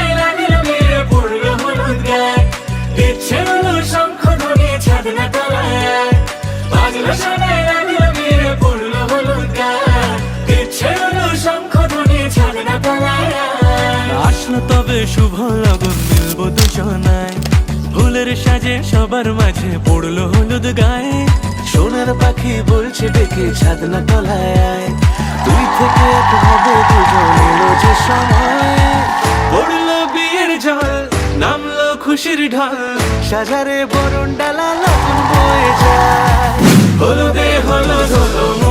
সানাই লাগলো বিয়ে পড়লো হলুদ গায়ে, ইচ্ছে হলো শঙ্খ ধ্বনি ছাদনা তলায়, বাজলো সানাই লাগলো বিয়ে পড়লো হলুদ গায়ে, ইচ্ছে হলো শঙ্খ ধ্বনি ছাদনা তলায়। আসলো তবে শুভ লগন মিলবো দুজনায়, ফুলের সাজে সবার মাঝে পড়লো হলুদ গায়ে, সোনার পাখি বলছে ডেকে ছাদনা তলায়, দুই থেকে এক হবে দুজন এলো যে সময়, পড়লো বিয়ের জল নামলো খুশির ঢল, সাজারে বরণ ডালা লগন বয়ে যায়, হলুদে হলুদ হলো